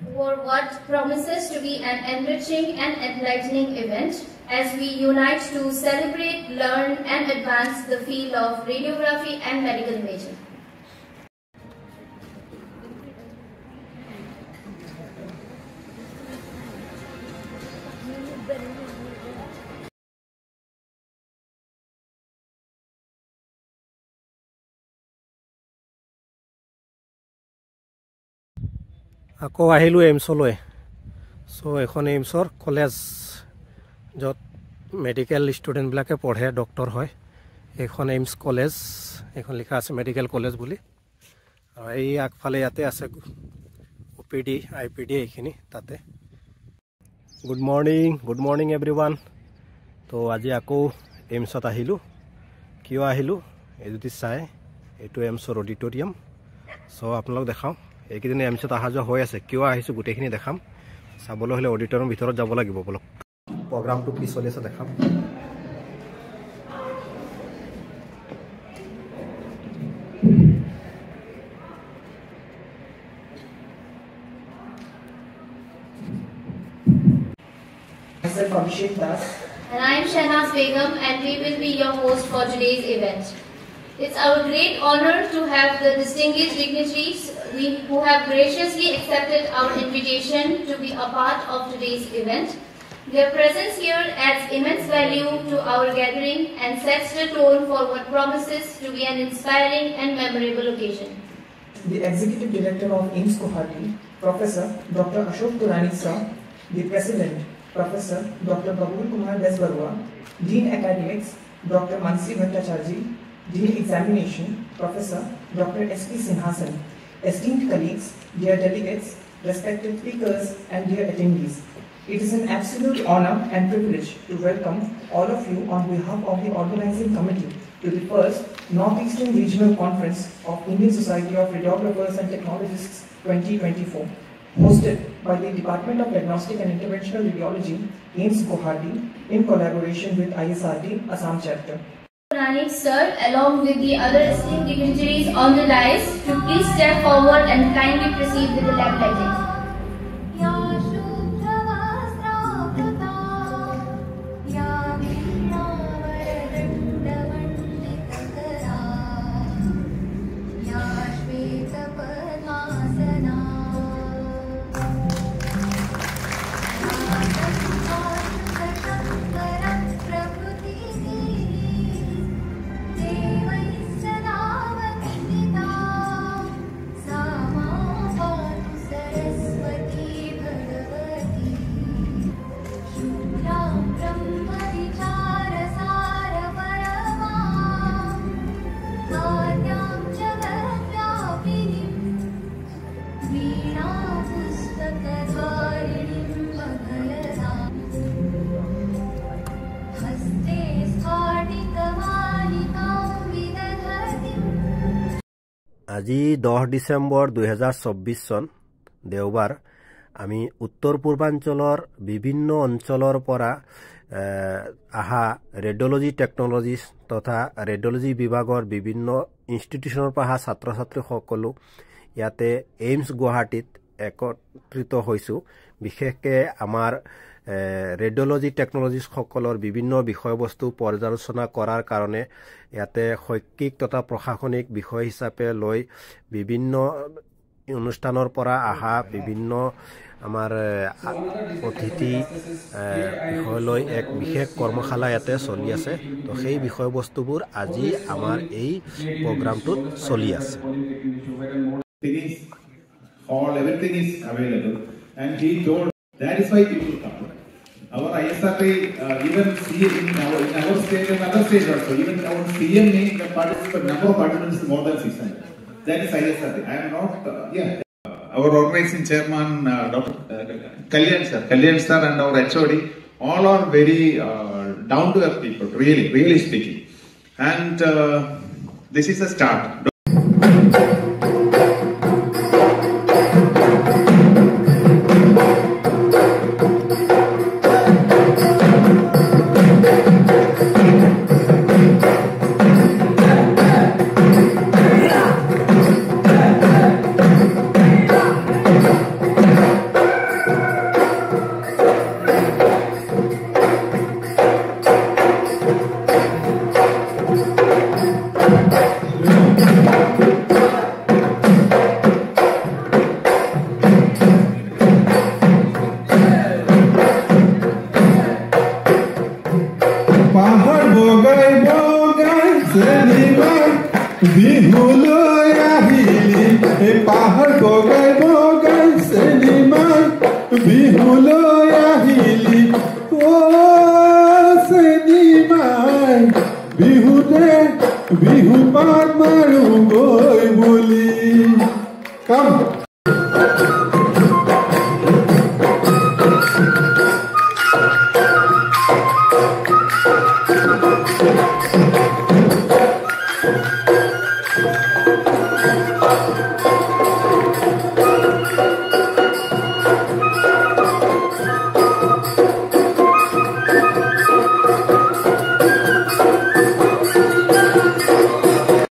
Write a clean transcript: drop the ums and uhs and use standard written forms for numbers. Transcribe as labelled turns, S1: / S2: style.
S1: For what promises to be an enriching and enlightening event as we unite to celebrate, learn and advance the field of radiography and medical imaging.
S2: আকৌ আহিলোঁ এইমছলৈ। এখন এইমছৰ college য'ত medical ষ্টুডেণ্টবিলাকে পঢ়ে, doctor হয়। এইখন AIIMS college, এইখন লিখা আছে মেডিকেল কলেজ বুলি। আৰু এই আগফালে ইয়াতে আছে OPD IPD এইখিনি তাতে। Good morning everyone. তো আজি আকৌ এইমছত আহিলোঁ। কিয় আহিলোঁ এই যদি চাই, এইটো এইমছৰ অডিটৰিয়াম। আপোনালোক দেখাওঁ, এইকেইদিন এইমছত অহা যোৱা হৈ আছে। কিয় আহিছোঁ গোটেইখিনি দেখাম। চাবলৈ হ'লে অডিটৰিয়ামৰ ভিতৰত যাব লাগিব। বলক প্ৰগ্ৰামটো কি চলি আছে দেখাম।
S1: And I am Shahnaz Begum and we will be your host for today's event. It's our great honor to have the distinguished dignitaries who have graciously accepted our invitation to be a part of today's event. Their presence here adds immense value to our gathering and sets the tone for what promises to be an inspiring and memorable occasion.
S3: The Executive Director of AIIMS Guwahati, Professor Dr. Ashok Turani Sir, the President, Professor Dr. Babul Kumar Desbarua, Dean Academics, Dr. Mansi Bhattacharjee, Dean Examination, Professor Dr. S.P. Sinhasan, esteemed colleagues, dear delegates, respected speakers and dear attendees. It is an absolute honor and privilege to welcome all of you on behalf of the organizing committee to the first Northeastern Regional Conference of Indian Society of Radiographers and Technologists 2024, hosted by the Department of Diagnostic and Interventional Radiology, AIIMS Guwahati, in collaboration with ISRT, Assam Chapter.
S1: Turani Sir, along with the other esteemed dignitaries on the dais, to please step forward and kindly proceed with the lamp lighting.
S2: আজি 10 ডিসেম্বৰ 2024 চন দেওবাৰ। আমি উত্তৰ পূৰ্বাঞ্চলৰ বিভিন্ন অঞ্চলৰ পৰা আহা ৰেডিঅলজি টেকনলজিষ্ট তথা ৰেডিঅলজি বিভাগৰ বিভিন্ন ইনষ্টিটিউচনৰ পৰা অহা ছাত্ৰ ছাত্ৰীসকলো ইয়াতে এইমছ গুৱাহাটীত একত্ৰিত হৈছোঁ। বিশেষকৈ আমাৰ ৰেডিঅলজি টেকনলজিষ্টসকলৰ বিভিন্ন বিষয়বস্তু পৰ্যালোচনা কৰাৰ কাৰণে ইয়াতে শৈক্ষিক তথা প্ৰশাসনিক বিষয় হিচাপে লৈ বিভিন্ন অনুষ্ঠানৰ পৰা অহা বিভিন্ন আমাৰ অতিথি বিষয়লৈ এক বিশেষ কৰ্মশালা ইয়াতে চলি আছে। তো সেই বিষয়বস্তুবোৰ আজি আমাৰ এই প্ৰগ্ৰামটোত চলি আছে।
S4: Everything is available, and he told that is why people come. Our ISRT even see in our state and other states also, even our CMA, the participant number of participants is more than 600. That is ISRT. I am not. Our organizing chairman, Dr. Kalyan sir, and our HOD, all are very down to earth people. Really speaking, and this is a start.
S5: বিহুলৈ আহিলি পাহাৰ বগাই বগাই চেনিমাই বিহুলৈ